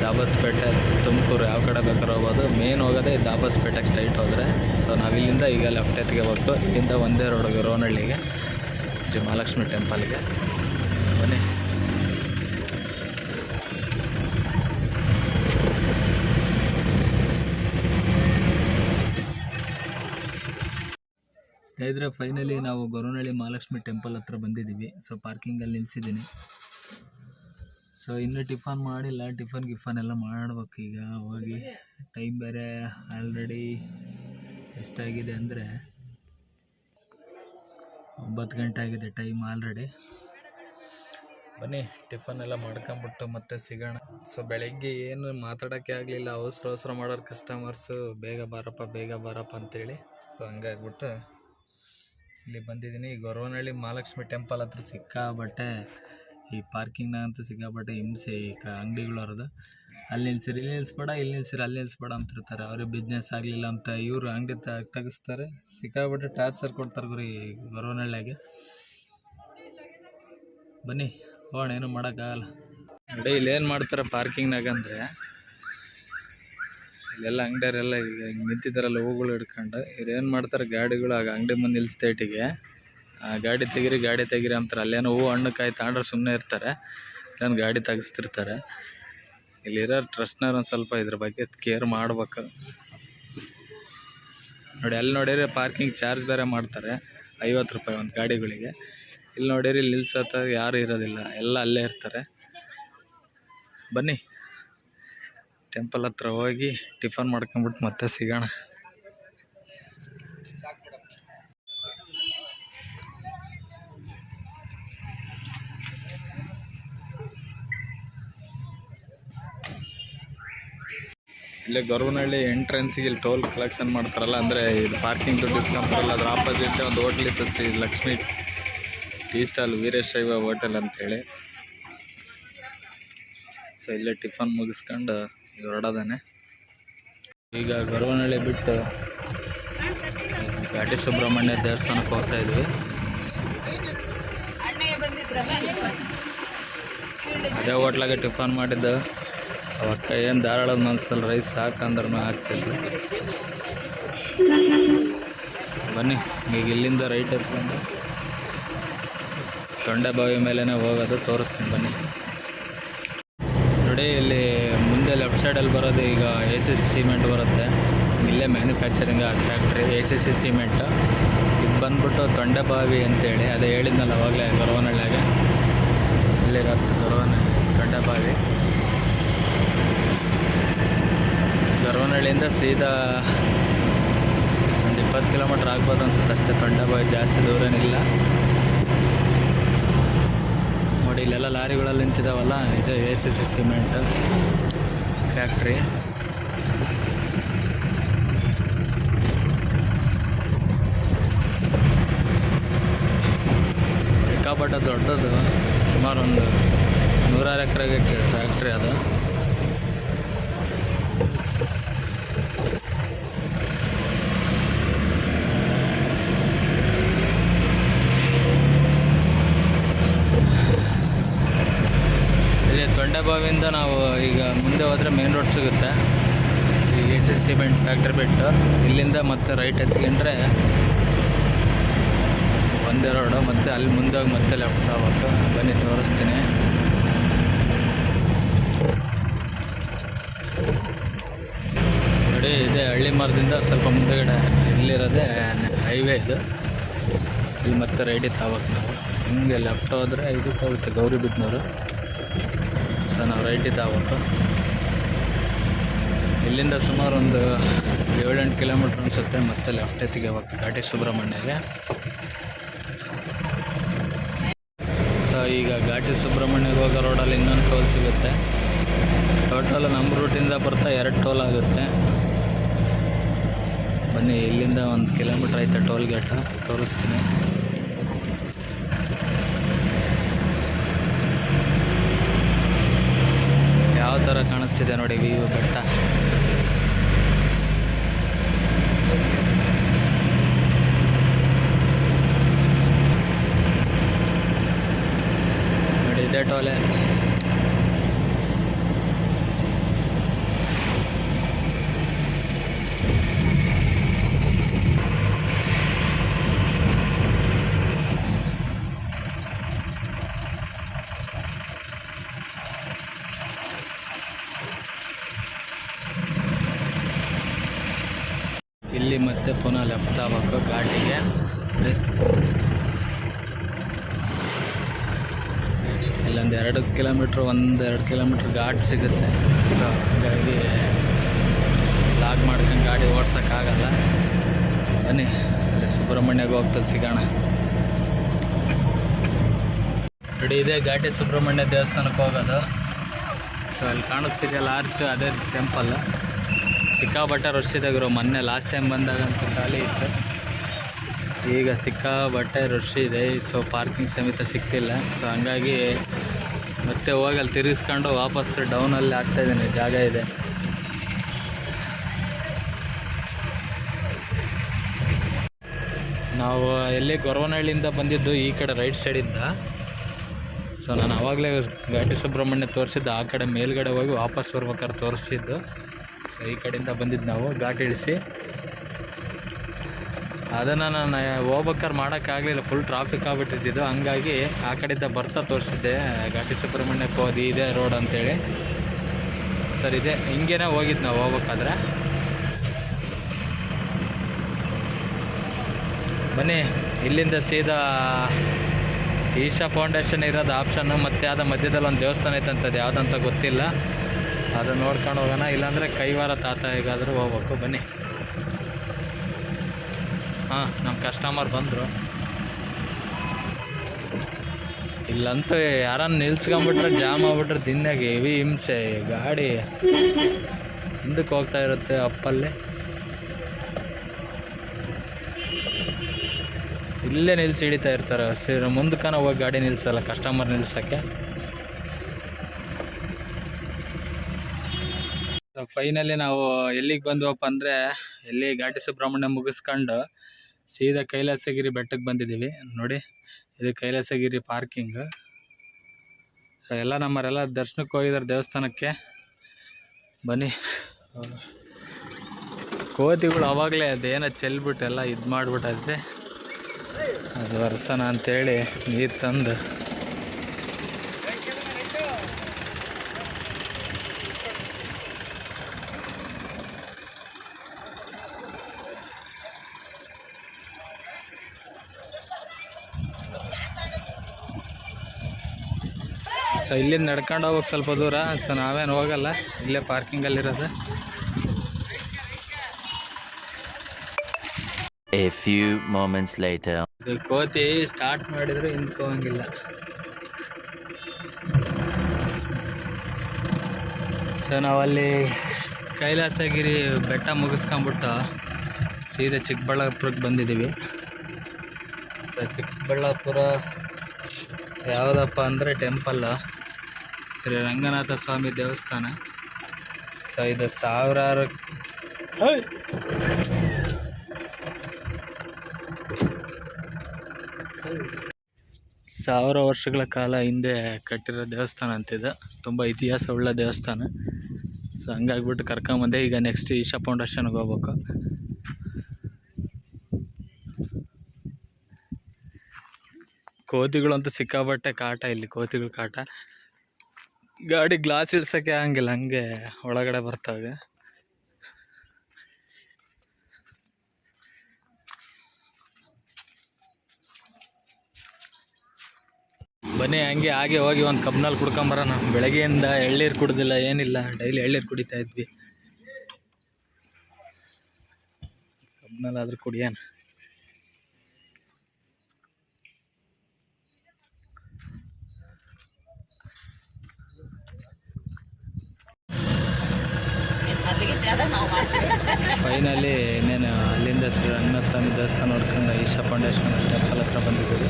ದಾಬಸ್ಪೇಟೆ ತುಮಕೂರು ಯಾವ ಕಡೆ ಬೇಕಾದ್ರೂ ಹೋಗ್ಬೋದು. ಮೇನ್ ಹೋಗೋದೇ ದಾಬಸ್ಪೇಟೆಗೆ ಸ್ಟ್ರೈಟ್ ಹೋದರೆ. ಸೊ ನಾವಿಲ್ಲಿಂದ ಈಗ ಲೆಫ್ಟ್ ಎತ್ಕೋಬೇಕು. ಇಲ್ಲಿಂದ ಒಂದೇ ರೋಡ್ ಗೊರವನಹಳ್ಳಿಗೆ, ಶ್ರೀ ಮಹಾಲಕ್ಷ್ಮಿ ಟೆಂಪಲ್ಗೆ. ಬನ್ನಿ. ಸ್ನೇಹಿತರೆ ಫೈನಲಿ ನಾವು ಗೊರವನಹಳ್ಳಿ ಮಹಾಲಕ್ಷ್ಮಿ ಟೆಂಪಲ್ ಹತ್ರ ಬಂದಿದ್ದೀವಿ. ಸೊ ಪಾರ್ಕಿಂಗಲ್ಲಿ ನಿಲ್ಲಿಸಿದ್ದೀನಿ. ಸೊ ಇನ್ನೂ ಟಿಫನ್ ಮಾಡಿಲ್ಲ, ಟಿಫನ್ ಎಲ್ಲ ಮಾಡ್ಬೇಕು ಈಗ ಹೋಗಿ. ಟೈಮ್ ಬೇರೆ ಆಲ್ರೆಡಿ ಎಷ್ಟಾಗಿದೆ ಅಂದರೆ 9 ಗಂಟೆ ಆಗಿದೆ ಟೈಮ್ ಆಲ್ರೆಡಿ. ಬನ್ನಿ ಟಿಫನ್ ಎಲ್ಲ ಮಾಡ್ಕೊಂಬಿಟ್ಟು ಮತ್ತೆ ಸಿಗೋಣ. ಸೊ ಬೆಳಗ್ಗೆ ಏನು ಮಾತಾಡೋಕ್ಕೆ ಆಗಲಿಲ್ಲ, ಅವಸರ ಮಾಡೋರು ಕಸ್ಟಮರ್ಸು, ಬೇಗ ಬಾರಪ್ಪ ಅಂತೇಳಿ. ಸೊ ಹಂಗಾಗ್ಬಿಟ್ಟು ಇಲ್ಲಿ ಬಂದಿದ್ದೀನಿ. ಗೊರವನಹಳ್ಳಿ ಮಹಾಲಕ್ಷ್ಮಿ ಟೆಂಪಲ್ ಹತ್ರ ಸಿಕ್ಕಾಬಟ್ಟೆ ಈ ಪಾರ್ಕಿಂಗ್ನಾಗಂತೂ ಸಿಕ್ಕಾಬಟ್ಟೆ ಹಿಂಸೆ ಈ ಅಂಗಡಿಗಳವ್ರದ್ದು. ಅಲ್ಲಿ ನಿಲ್ಸಿರಿ ಇಲ್ಲಿ ನಿಲ್ಲಿಸ್ಬೇಡ, ಇಲ್ಲಿ ನಿಲ್ಸಿರಿ ಅಲ್ಲಿ ನಿಲ್ಲಿಸ್ಬೇಡ ಅಂತಿರ್ತಾರೆ. ಅವ್ರಿಗೆ ಬಿಸ್ನೆಸ್ ಆಗಲಿಲ್ಲ ಅಂತ ಇವರು ಅಂಗಡಿ ತೆಗಿಸ್ತಾರೆ. ಸಿಕ್ಕಾಬಿಟ್ಟು ಟಾರ್ಚರ್ ಕೊಡ್ತಾರೆ ಗುರಿ ಗೊರವನಹಳ್ಳಿಯಾಗೆ. ಬನ್ನಿ ಹೋಗೋಣ, ಏನು ಮಾಡೋಕ್ಕಾಗಲ್ಲ. ನೋಡಿ ಇಲ್ಲಿ ಏನು ಮಾಡ್ತಾರೆ ಪಾರ್ಕಿಂಗ್ನಾಗ ಅಂದರೆ, ಇಲ್ಲೆಲ್ಲ ಅಂಗಡಿಯವರೆಲ್ಲ ಈಗ ನಿಂತಿದ್ದಾರಲ್ಲ ಹೂಗಳು ಹಿಡ್ಕೊಂಡು, ಇವ್ರು ಏನು ಮಾಡ್ತಾರೆ ಗಾಡಿಗಳು ಆಗ ಅಂಗಡಿ ಮುಂದೆ ನಿಲ್ಲಿಸ್ತೇಟಿಗೆ ಗಾಡಿ ತೆಗಿರಿ ಅಂತಾರೆ. ಅಲ್ಲೇನೋ ಹೂವು ಹಣ್ಣು ಕಾಯಿ ತಗೊಂಡ್ರೆ ಸುಮ್ಮನೆ ಇರ್ತಾರೆ, ಇಲ್ಲೊಂದು ಗಾಡಿ ತೆಗಿಸ್ತಿರ್ತಾರೆ. ಇಲ್ಲಿರೋ ಟ್ರಸ್ಟ್ನವ್ರು ಒಂದು ಸ್ವಲ್ಪ ಇದ್ರ ಬಗ್ಗೆ ಕೇರ್ ಮಾಡ್ಬೇಕು ನೋಡಿ. ಅಲ್ಲಿ ನೋಡಿದ್ರೆ ಪಾರ್ಕಿಂಗ್ ಚಾರ್ಜ್ ಬೇರೆ ಮಾಡ್ತಾರೆ, 50 ರೂಪಾಯಿ ಒಂದು ಗಾಡಿಗಳಿಗೆ. ಇಲ್ಲಿ ನೋಡಿರಿ ಇಲ್ಲಿ ನಿಲ್ಸತ್ತ ಯಾರು ಇರೋದಿಲ್ಲ, ಎಲ್ಲ ಅಲ್ಲೇ ಇರ್ತಾರೆ. ಬನ್ನಿ ಟೆಂಪಲ್ ಹತ್ರ ಹೋಗಿ ಟಿಫನ್ ಮಾಡ್ಕೊಂಬಿಟ್ಟು ಮತ್ತೆ ಸಿಗೋಣ. ಇಲ್ಲೇ ಗೊರವನಹಳ್ಳಿ ಎಂಟ್ರೆನ್ಸಿಗೆ ಇಲ್ಲಿ ಟೋಲ್ ಕಲೆಕ್ಷನ್ ಮಾಡ್ತಾರಲ್ಲ, ಅಂದರೆ ಇದು ಪಾರ್ಕಿಂಗ್ ದುಡ್ಡು ಇಸ್ಕೊಂತಾರಲ್ಲ, ಅದ್ರ ಆಪೋಸಿಟ್ ಒಂದು ಹೋಟ್ಲ್ ಇತ್ತು, Shri Lakshmi tea stall Veerashaiva hotel ಅಂತೇಳಿ. ಸೊ ಇಲ್ಲೇ ಟಿಫನ್ ಮುಗಿಸ್ಕೊಂಡು ಹೊರಡೋದಾನೆ. ಈಗ ಗೊರವನಹಳ್ಳಿ ಬಿಟ್ಟು ಘಾಟಿ ಸುಬ್ರಹ್ಮಣ್ಯ ದೇವಸ್ಥಾನಕ್ಕೆ ಹೋಗ್ತಾ ಇದ್ವಿ. ಅದೇ ಹೋಟ್ಲಾಗೆ ಟಿಫನ್ ಮಾಡಿದ್ದು. ಅವಕ್ಕ ಏನು ಧಾರಾಳದ ಮನಸ್ಸಲ್ಲಿ ರೈಸ್ ಸಾಕಂದ್ರೂ ಆಗ್ತೈತಿ. ಬನ್ನಿ ಈಗ ಇಲ್ಲಿಂದ ರೈಟ್ ಎತ್ಕೊಂಡು ತೊಂಡೆಬಾವಿ ಮೇಲೇ ಹೋಗೋದು, ತೋರಿಸ್ತೀನಿ ಬನ್ನಿ. ನೋಡಿ ಇಲ್ಲಿ ಮುಂದೆ ಲೆಫ್ಟ್ ಸೈಡಲ್ಲಿ ಬರೋದು ಈಗ ACC ಸಿಮೆಂಟ್ ಬರುತ್ತೆ. ಇಲ್ಲೇ ಮ್ಯಾನುಫ್ಯಾಕ್ಚರಿಂಗ್ ಫ್ಯಾಕ್ಟ್ರಿ ACC ಸಿಮೆಂಟ್. ಇದು ಬಂದ್ಬಿಟ್ಟು ತೊಂಡೆಬಾವಿ ಅಂತೇಳಿ, ಅದೇ ಹೇಳಿದ್ನಲ್ಲ ಅವಾಗಲೇ ಗೊರವನಹಳ್ಳಿಯಾಗೆ, ಇಲ್ಲಿರತ್ತು ಗೊರವನಹಳ್ಳಿ ತೊಂಡೆಬಾವಿ. ಗೊರವನಹಳ್ಳಿಯಿಂದ ಸೀದಾ ಒಂದು 20 ಕಿಲೋಮೀಟ್ರ್ ಆಗ್ಬೋದು ಅನ್ಸುತ್ತೆ ಅಷ್ಟೇ. ತೊಂಡೆಬಾವಿ ಜಾಸ್ತಿ ದೂರನಿಲ್ಲ. ನೋಡಿ ಇಲ್ಲೆಲ್ಲ ಲಾರಿಗಳಲ್ಲಿ ನಿಂತಿದ್ದಾವಲ್ಲ, ಇದು ACC ಸಿಮೆಂಟ್ ಫ್ಯಾಕ್ಟ್ರಿ. ಸಿಕ್ಕಾಪಟ್ಟೆ ದೊಡ್ಡದು, ಸುಮಾರು ಒಂದು 100 ಎಕರೆಗೆ ಫ್ಯಾಕ್ಟ್ರಿ ಅದು. ತೊಂಡೆಬಾವಿಯಿಂದ ನಾವು ಈಗ ಮುಂದೆ ಹೋದರೆ ಮೇನ್ ರೋಡ್ ಸಿಗುತ್ತೆ. ಈ ACC ಸಿಮೆಂಟ್ ಫ್ಯಾಕ್ಟ್ರಿ ಬಿಟ್ಟು ಇಲ್ಲಿಂದ ಮತ್ತೆ ರೈಟ್ ಎತ್ಕೊಂಡ್ರೆ ಒಂದೇ ರೋಡು, ಮತ್ತು ಅಲ್ಲಿ ಮುಂದೆ ಹೋಗಿ ಮತ್ತೆ ಲೆಫ್ಟ್ ಆಗ್ಬೇಕು. ಬನ್ನಿ ತೋರಿಸ್ತೀನಿ. ನೋಡಿ ಇದೆ ಹಳ್ಳಿ ಮರದಿಂದ ಸ್ವಲ್ಪ ಮುಂದೆಗಡೆ ಇಲ್ಲಿರೋದೇ ಹೈವೇ ಇದು. ಇಲ್ಲಿ ಮತ್ತೆ ರೈಟ್ ಆಗ್ಬೇಕು ನಾವು. ಹಿಂಗೆ ಲೆಫ್ಟ್ ಹೋದರೆ ಇದಕ್ಕೆ ಹೋಗುತ್ತೆ ಗೌರಿಬಿದನೂರು. ಸೊ ನಾವು ರೈಟ್ ಆಗ್ಬೇಕು. ಇಲ್ಲಿಂದ ಸುಮಾರು ಒಂದು 7-8 ಕಿಲೋಮೀಟ್ರ್ ಅನಿಸುತ್ತೆ. ಮತ್ತೆ ಲೆಫ್ಟ್ ಎತ್ತಿಗೆ ಹೋಗ್ಬೇಕು ಘಾಟಿ ಸುಬ್ರಹ್ಮಣ್ಯಗೆ. ಸೊ ಈಗ ಘಾಟಿ ಸುಬ್ರಹ್ಮಣ್ಯಗೆ ಹೋಗೋ ರೋಡಲ್ಲಿ ಇನ್ನೊಂದು ಟೋಲ್ ಸಿಗುತ್ತೆ. ಟೋಟಲ್ ನಮ್ಮ ರೂಟಿಂದ ಬರ್ತಾ 2 ಟೋಲ್ ಆಗುತ್ತೆ. ಬನ್ನಿ ಇಲ್ಲಿಂದ 1 ಕಿಲೋಮೀಟ್ರ್ ಐತೆ ಟೋಲ್ ಗೇಟ, ತೋರಿಸ್ತೀನಿ. ಯಾವ ಥರ ಕಾಣಿಸ್ತಿದೆ ನೋಡಿ ವ್ಯೂ ಬೆಟ್ಟ. ನೋಡಿ ಇದೇ ಟೋಲೆ. ಇಲ್ಲಿ ಮತ್ತೆ ಪುನಃ ಲೆಫ್ಟ್ ಆಗಬೇಕು ಘಾಟಿಗೆ. ಇಲ್ಲೊಂದು 2 ಕಿಲೋಮೀಟ್ರ್ ಘಾಟ್ ಸಿಗುತ್ತೆ. ಹಾಗಾಗಿ ಲಾಗ್ ಮಾಡ್ಕೊಂಡು ಗಾಡಿ ಓಡ್ಸೋಕ್ಕಾಗಲ್ಲ. ಬನ್ನಿ ಅಲ್ಲಿ ಸುಬ್ರಹ್ಮಣ್ಯಗೆ ಹೋಗ್ತದೆ ಸಿಗೋಣ. ನೋಡಿ ಇದೇ ಘಾಟಿ ಸುಬ್ರಹ್ಮಣ್ಯ ದೇವಸ್ಥಾನಕ್ಕೆ ಹೋಗೋದು. ಸೊ ಅಲ್ಲಿ ಕಾಣಿಸ್ತಿದೆಯಲ್ಲ ಆರ್ಚ್, ಅದೇ ಟೆಂಪಲ್. ಸಿಕ್ಕಾಬಟ್ಟೆ ರಶ್ ಇದೆ ಗುರು. ಮೊನ್ನೆ ಲಾಸ್ಟ್ ಟೈಮ್ ಬಂದಾಗಂತ ಖಾಲಿ ಇತ್ತು, ಈಗ ಸಿಕ್ಕಾಬಟ್ಟೆ ರಶ್ ಇದೆ. ಸೊ ಪಾರ್ಕಿಂಗ್ ಸಮೇತ ಸಿಗ್ತಿಲ್ಲ. ಸೊ ಹಂಗಾಗಿ ಮತ್ತೆ ಹೋಗಿ ಅಲ್ಲಿ ತಿರುಗಿಸ್ಕೊಂಡು ವಾಪಸ್ ಡೌನಲ್ಲಿ ಆಗ್ತಾಯಿದ್ದೀನಿ, ಜಾಗ ಇದೆ. ನಾವು ಎಲ್ಲಿ ಗೊರವನಹಳ್ಳಿಯಿಂದ ಬಂದಿದ್ದು ಈ ಕಡೆ ರೈಟ್ ಸೈಡಿಂದ. ಸೊ ನಾನು ಆವಾಗಲೇ ಘಾಟಿ ಸುಬ್ರಹ್ಮಣ್ಯ ತೋರಿಸಿದ್ದು, ಆ ಕಡೆ ಮೇಲ್ಗಡೆ ಹೋಗಿ ವಾಪಸ್ ಬರ್ಬೇಕಾದ್ರೆ ತೋರಿಸಿದ್ದು. ಸೊ ಈ ಕಡೆಯಿಂದ ಬಂದಿದ್ದು ನಾವು ಘಾಟ್ ಇಳಿಸಿ. ಅದನ್ನು ನಾನು ಹೋಗ್ಬೇಕಾದ್ರೆ ಮಾಡೋಕ್ಕಾಗಲಿಲ್ಲ, ಫುಲ್ ಟ್ರಾಫಿಕ್ ಆಗ್ಬಿಟ್ಟಿದ್ದು. ಹಂಗಾಗಿ ಆ ಕಡೆಯಿಂದ ಬರ್ತಾ ತೋರಿಸಿದ್ದೆ ಘಾಟಿ ಸುಬ್ರಹ್ಮಣ್ಯಕ್ಕೆ ಹೋದಿ ಇದೇ ರೋಡ್ ಅಂತೇಳಿ. ಸರ್ ಇದೆ ಹಿಂಗೇನೆ ಹೋಗಿದ್ದು ನಾವು ಹೋಗ್ಬೇಕಾದ್ರೆ. ಬನ್ನಿ, ಇಲ್ಲಿಂದ ಸೀದಾ ಈಶಾ ಫೌಂಡೇಶನ್ ಇರೋದು ಆಪ್ಷನ್ನು, ಮತ್ತು ಯಾವುದೋ ಮಧ್ಯದಲ್ಲಿ ಒಂದು ದೇವಸ್ಥಾನ ಐತಂತದ್ದು, ಯಾವುದಂತ ಗೊತ್ತಿಲ್ಲ. ಅದನ್ನು ನೋಡ್ಕೊಂಡು ಹೋಗೋಣ, ಇಲ್ಲಾಂದರೆ ಕೈವಾರ ತಾತ ಹೇಗಾದರೂ ಹೋಗ್ಬೇಕು. ಬನ್ನಿ. ಹಾಂ, ನಮ್ಮ ಕಸ್ಟಮರ್ ಬಂದರು. ಇಲ್ಲಂತೂ ಯಾರನ್ನು ನಿಲ್ಸ್ಕೊಂಬಿಟ್ರೆ ಜಾಮ್ ಆಗ್ಬಿಟ್ರೆ ದಿನಾಗೆ ಹೆವಿ ಹಿಂಸೆ. ಗಾಡಿ ಹಿಂದಕ್ಕೆ ಹೋಗ್ತಾ ಇರುತ್ತೆ ಅಪ್ಪಲ್ಲಿ. ಇಲ್ಲೇ ನಿಲ್ಸಿ ಹಿಡಿತಾ ಇರ್ತಾರೆ. ಮುಂದಕ್ಕನ ಹೋಗಿ ಗಾಡಿ ನಿಲ್ಸಲ್ಲ ಕಸ್ಟಮರ್ ನಿಲ್ಸೋಕ್ಕೆ. ಫೈನಲಿ ನಾವು ಎಲ್ಲಿಗೆ ಬಂದ್ವಪ್ಪ ಅಂದರೆ, ಎಲ್ಲಿ ಘಾಟಿ ಸುಬ್ರಹ್ಮಣ್ಯ ಮುಗಿಸ್ಕೊಂಡು ಸೀದಾ ಕೈಲಾಸಗಿರಿ ಬೆಟ್ಟಕ್ಕೆ ಬಂದಿದ್ದೀವಿ. ನೋಡಿ, ಇದು ಕೈಲಾಸಗಿರಿ ಪಾರ್ಕಿಂಗ್. ಎಲ್ಲ ನಮ್ಮರೆಲ್ಲ ದರ್ಶನಕ್ಕೆ ಹೋಗಿದ್ದಾರೆ ದೇವಸ್ಥಾನಕ್ಕೆ. ಬನ್ನಿ. ಕೋತಿಗಳು ಅವಾಗಲೇ ಅದೇನೋ ಚೆಲ್ಬಿಟ್ಟು ಎಲ್ಲ ಇದು ಮಾಡಿಬಿಟ್ಟೈತೆ. ಅದು ವರ್ಷನ ಅಂಥೇಳಿ ನೀರು ತಂದು ಸೊ ಇಲ್ಲಿಂದ ನಡ್ಕೊಂಡು ಹೋಗೋಕೆ ಸ್ವಲ್ಪ ದೂರ. ಸೊ ನಾವೇನು ಹೋಗಲ್ಲ, ಇಲ್ಲೇ ಪಾರ್ಕಿಂಗಲ್ಲಿರೋದು. A few moments later. ಇದು ಕೋತಿ ಸ್ಟಾರ್ಟ್ ಮಾಡಿದ್ರೆ ಹಿಂದ್ಕೋಂಗಿಲ್ಲ. ಸೊ ನಾವಲ್ಲಿ ಕೈಲಾಸಗಿರಿ ಬೆಟ್ಟ ಮುಗಿಸ್ಕೊಂಬಿಟ್ಟು ಸೀದಾ ಚಿಕ್ಕಬಳ್ಳಾಪುರಕ್ಕೆ ಬಂದಿದ್ದೀವಿ. ಸೊ ಚಿಕ್ಕಬಳ್ಳಾಪುರ ಯಾವುದಪ್ಪ ಅಂದರೆ ಟೆಂಪಲ್ಲು, ಶ್ರೀ ರಂಗನಾಥ ಸ್ವಾಮಿ ದೇವಸ್ಥಾನ. ಸೊ ಇದು ಸಾವಿರಾರು ವರ್ಷಗಳ ಕಾಲ ಹಿಂದೆ ಕಟ್ಟಿರೋ ದೇವಸ್ಥಾನ ಅಂತಿದೆ. ತುಂಬ ಇತಿಹಾಸವುಳ್ಳ ದೇವಸ್ಥಾನ. ಸೊ ಹಂಗಾಗ್ಬಿಟ್ಟು ಕರ್ಕೊಂಬಂದೆ. ಈಗ ನೆಕ್ಸ್ಟ್ ಈಶಾ ಫೌಂಡೇಶನ್ಗೆ ಹೋಗ್ಬೇಕು. ಕೋತಿಗಳಂತೂ ಸಿಕ್ಕಾಬಟ್ಟೆ ಕಾಟ ಇಲ್ಲಿ, ಕೋತಿಗಳ ಕಾಟ. ಗಾಡಿ ಗ್ಲಾಸ್ ಇಳ್ಸೋಕ್ಕೆ ಆಗಂಗಿಲ್ಲ, ಹಂಗೆ ಒಳಗಡೆ ಬರ್ತವೆ. ಬನ್ನಿ, ಹಂಗೆ ಹಾಗೆ ಹೋಗಿ ಒಂದು ಕಬ್ನಲ್ಲಿ ಕುಡ್ಕೊಂಬರೋಣ. ಬೆಳಗ್ಗೆಯಿಂದ ಎಳ್ನೀರು ಕುಡ್ದಿಲ್ಲ, ಏನಿಲ್ಲ. ಡೈಲಿ ಎಳ್ನೀರು ಕುಡಿತಾ ಇದ್ವಿ. ಕಬ್ನಲ್ಲಾದ್ರೂ ಕುಡಿಯೋಣ. ಫೈನಲಿ ಇನ್ನೇನು ಅಲ್ಲಿಂದ ಶ್ರೀ ರಂಗನಾಥ ಸ್ವಾಮಿ ದೇವಸ್ಥಾನ ನೋಡ್ಕೊಂಡು ಈಶಾ ಫೌಂಡೇಶನ್ ಟೆಂಪಲ್ ಹತ್ರ ಬಂದಿದ್ದೀವಿ.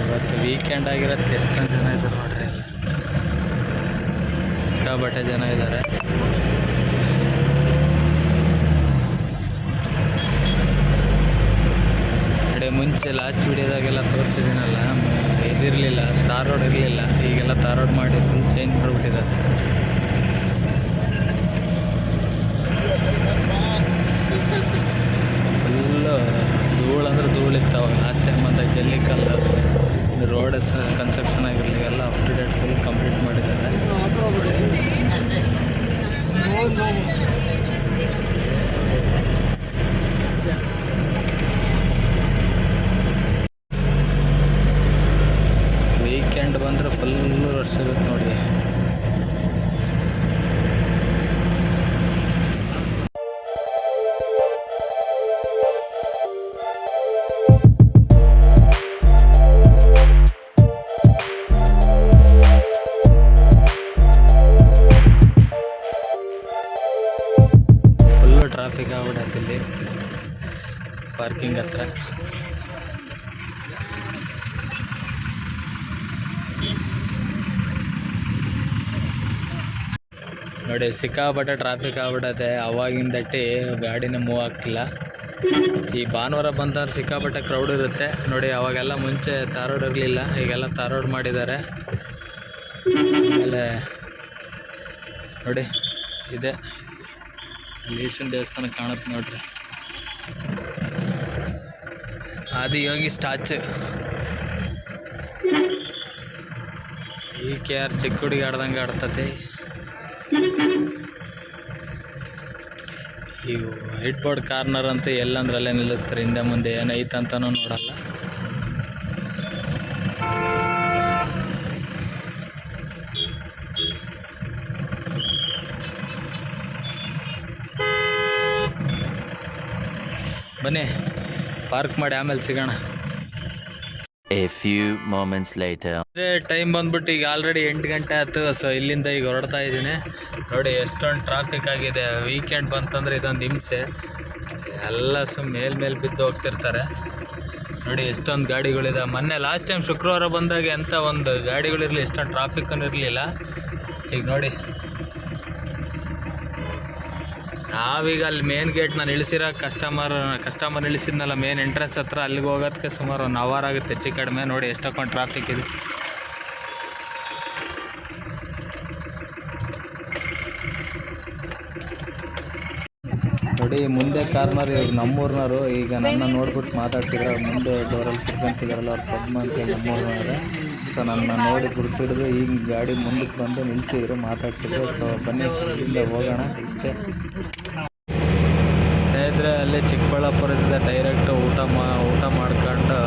ಇವತ್ತು ವೀಕೆಂಡ್ ಆಗಿರೋದಕ್ಕೆ ಎಷ್ಟೊಂದು ಜನ ಇದ್ದಾರೆ ನೋಡ್ರಿ, ಸಿಕ್ಕಾಪಟ್ಟೆ ಜನ ಇದ್ದಾರೆ. ಕಡೆ ಮುಂಚೆ ಲಾಸ್ಟ್ ವಿಡಿಯೋದಾಗೆಲ್ಲ ತೋರಿಸಿದ್ದೀನಲ್ಲ, ಇದಿರಲಿಲ್ಲ, ತಾರ್ ರೋಡ್ ಇರಲಿಲ್ಲ. ಈಗೆಲ್ಲ ತಾರ್ ರೋಡ್ ಮಾಡಿ ಫುಲ್ ಚೇಂಜ್ ಮಾಡಿಬಿಟ್ಟಿದ್ದಾರೆ. ಫುಲ್ಲು ಧೂಳು ಅಂದರೆ ಧೂಳಿರ್ತಾವೆ. ಲಾಸ್ಟ್ ಟೈಮ್ ಬಂದಾಗ ಜಲ್ಲಿಕಲ್ಲು ರೋಡ್ ಕನ್ಸ್ಟ್ರಕ್ಷನ್ ಆಗಿರಲಿ, ಎಲ್ಲ up to date full complete ಮಾಡಿದ್ದಾರೆ. ವೀಕೆಂಡ್ ಬಂದರೆ ಫುಲ್ಲು ರಶ್ ಇರುತ್ತೆ ನೋಡಿ. ಟ್ರಾಫಿಕ್ ಆಗ್ಬಿಡತ್ತೆ ಇಲ್ಲಿ ಪಾರ್ಕಿಂಗ್ ಹತ್ರ. ನೋಡಿ ಸಿಕ್ಕಾಪಟ್ಟೆ ಟ್ರಾಫಿಕ್ ಆಗ್ಬಿಟ್ಟೈತೆ, ಅವಾಗಿಂದಟ್ಟಿ ಗಾಡಿನೇ ಮೂವ್ ಆಗ್ತಿಲ್ಲ. ಈ ಭಾನುವಾರ ಬಂತಂದ್ರೆ ಸಿಕ್ಕಾಪಟ್ಟೆ ಕ್ರೌಡ್ ಇರುತ್ತೆ ನೋಡಿ. ಅವಾಗೆಲ್ಲ ಮುಂಚೆ ತಾರೋಡ್ ಇರಲಿಲ್ಲ, ಈಗೆಲ್ಲ ತಾರೋಡ್ ಮಾಡಿದ್ದಾರೆ. ಆಮೇಲೆ ನೋಡಿ ಇದೆ ಅಲ್ಲಿ ಈಶ್ವರನ ದೇವಸ್ಥಾನ ಕಾಣುತ್ತೆ ನೋಡ್ರಿ, ಆದಿಯೋಗಿ ಸ್ಟ್ಯಾಚು. ಈ KR ಚಿಕ್ಕ ಹುಡುಗಿ ಆಡ್ದಂಗೆ ಆಡ್ತತಿ. ಈ ವೈಟ್ ಬೋರ್ಡ್ ಕಾರ್ನರ್ ಅಂತ ಎಲ್ಲಂದ್ರಲ್ಲೇ ನಿಲ್ಲಿಸ್ತಾರೆ, ಹಿಂದೆ ಮುಂದೆ ಏನೈತೆ ಅಂತನೂ ನೋಡಲ್ಲ. ಬನ್ನಿ ಪಾರ್ಕ್ ಮಾಡಿ ಆಮೇಲೆ ಸಿಗೋಣ. A few moments later. ಅದೇ ಟೈಮ್ ಬಂದ್ಬಿಟ್ಟು ಈಗ ಆಲ್ರೆಡಿ 8 ಗಂಟೆ ಆಯ್ತು. ಸೊ ಇಲ್ಲಿಂದ ಈಗ ಹೊರಡ್ತಾ ಇದ್ದೀನಿ. ನೋಡಿ ಎಷ್ಟೊಂದು ಟ್ರಾಫಿಕ್ ಆಗಿದೆ. ವೀಕೆಂಡ್ ಬಂತಂದ್ರೆ ಇದೊಂದು ಹಿಂಸೆ, ಎಲ್ಲ ಮೇಲ್ ಬಿದ್ದು ಹೋಗ್ತಿರ್ತಾರೆ. ನೋಡಿ ಎಷ್ಟೊಂದು ಗಾಡಿಗಳಿದೆ. ಮೊನ್ನೆ ಲಾಸ್ಟ್ ಟೈಮ್ ಶುಕ್ರವಾರ ಬಂದಾಗ ಎಂಥ ಒಂದು ಗಾಡಿಗಳಿರಲಿ, ಎಷ್ಟೊಂದು ಟ್ರಾಫಿಕ್ಕನ್ನು ಇರಲಿಲ್ಲ. ಈಗ ನೋಡಿ ನಾವೀಗ ಅಲ್ಲಿ ಮೇನ್ ಗೇಟ್ನ ನಿಲ್ಲಿಸಿರೋ ಕಸ್ಟಮರ್ ಇಳಿಸಿದ್ನಲ್ಲ ಮೇನ್ ಎಂಟ್ರೆನ್ಸ್ ಹತ್ರ, ಅಲ್ಲಿಗೆ ಹೋಗೋದಕ್ಕೆ ಸುಮಾರು 1 ಅವರ್ ಆಗುತ್ತೆ ಹೆಚ್ಚು ಕಡಿಮೆ. ನೋಡಿ ಎಷ್ಟೊಂದು ಟ್ರಾಫಿಕ್ ಇದೆ. ನೋಡಿ ಮುಂದೆ ಕಾರ್ನರ್ ಇವ್ರು ನಮ್ಮೂರ್ನವರು. ಈಗ ನನ್ನ ನೋಡ್ಬಿಟ್ಟು ಮಾತಾಡ್ಸಿದ್ರು, ಮುಂದೆ ಡೋರಲ್ಲಿ ಕುತ್ಕೊಂತಿದಾರಲ್ಲ ಅವ್ರು ಪದ್ಮ ಅಂತ ನಮ್ಮೂರ್ನವ್ರೆ. ಸೊ ನನ್ನ ನೋಡಿ ಗುರ್ತಿಡಿದು ಈಗ ಗಾಡಿ ಮುಂದಕ್ಕೆ ಬಂದು ನಿಲ್ಲಿಸಿದ್ರು, ಮಾತಾಡ್ಸಿದ್ರು. ಸೊ ಬನ್ನಿ ಇಲ್ಲಿಂದ ಹೋಗೋಣ. ಇಷ್ಟೇ ಸ್ನೇಹಿತರೆ, ಅಲ್ಲೇ ಚಿಕ್ಕಬಳ್ಳಾಪುರದಿಂದ ಡೈರೆಕ್ಟ್ ಊಟ ಮಾಡ್ಕೊಂಡು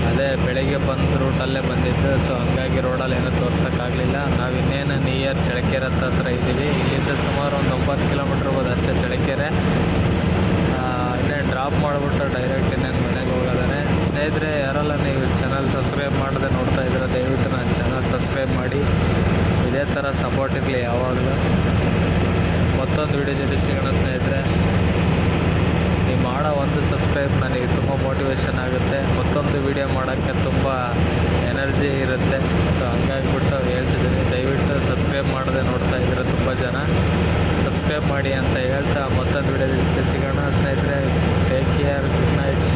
ಅದೇ ಬೆಳಗ್ಗೆ ಬಂದು ರೂಟಲ್ಲೇ ಬಂದಿದ್ದು. ಸೊ ಹಂಗಾಗಿ ರೋಡಲ್ಲಿ ಏನೂ ತೋರ್ಸೋಕ್ಕಾಗಲಿಲ್ಲ. ನಾವು ಇನ್ನೇನು ನಿಯರ್ ಚಳ್ಳಕೆರೆ ಹತ್ರ ಇದ್ದೀವಿ. ಇಲ್ಲಿಂದ ಸುಮಾರು ಒಂದು 9 ಕಿಲೋಮೀಟ್ರ್ ಇರ್ಬೋದು ಅಷ್ಟೇ ಚಳ್ಳಕೆರೆ. ಇನ್ನೇನು ಡ್ರಾಪ್ ಮಾಡಿಬಿಟ್ಟು ಡೈರೆಕ್ಟ್ ಇನ್ನೇನು ಮನೆಗೆ ಹೋಗೋದಾನೆ. ಸ್ನೇಹಿತರೆ, ಯಾರೆಲ್ಲ ನೀವು ಚಾನಲ್ ಸಬ್ಸ್ಕ್ರೈಬ್ ಮಾಡದೆ ನೋಡ್ತಾ ಇದ್ದೀರ, ದಯವಿಟ್ಟು ನನ್ನ ಚಾನಲ್ ಸಬ್ಸ್ಕ್ರೈಬ್ ಮಾಡಿ. ಇದೇ ಥರ ಸಪೋರ್ಟ್ ಇರಲಿ ಯಾವಾಗಲೂ. ಮತ್ತೊಂದು ವಿಡಿಯೋ ಜೊತೆ ಸಿಗೋಣ ಸ್ನೇಹಿತರೆ. ನೀವು ಮಾಡೋ ಒಂದು ಸಬ್ಸ್ಕ್ರೈಬ್ ನನಗೆ ತುಂಬ ಮೋಟಿವೇಶನ್ ಆಗುತ್ತೆ, ಮತ್ತೊಂದು ವಿಡಿಯೋ ಮಾಡೋಕ್ಕೆ ತುಂಬ ಎನರ್ಜಿ ಇರುತ್ತೆ. ಸೊ ಹಂಗಾಗಿಬಿಟ್ಟು ಹೇಳ್ತಿದ್ದೀನಿ, ದಯವಿಟ್ಟು ಸಬ್ಸ್ಕ್ರೈಬ್ ಮಾಡದೆ ನೋಡ್ತಾ ಇದ್ದೀರ ತುಂಬ ಜನ. ಸಬ್ಸ್ಕ್ರೈಬ್ ಮಾಡಿ ಅಂತ ಹೇಳ್ತಾ ಮತ್ತೊಂದು ವಿಡಿಯೋ ಜೊತೆ ಸಿಗೋಣ ಸ್ನೇಹಿತರೆ. Take care, good night.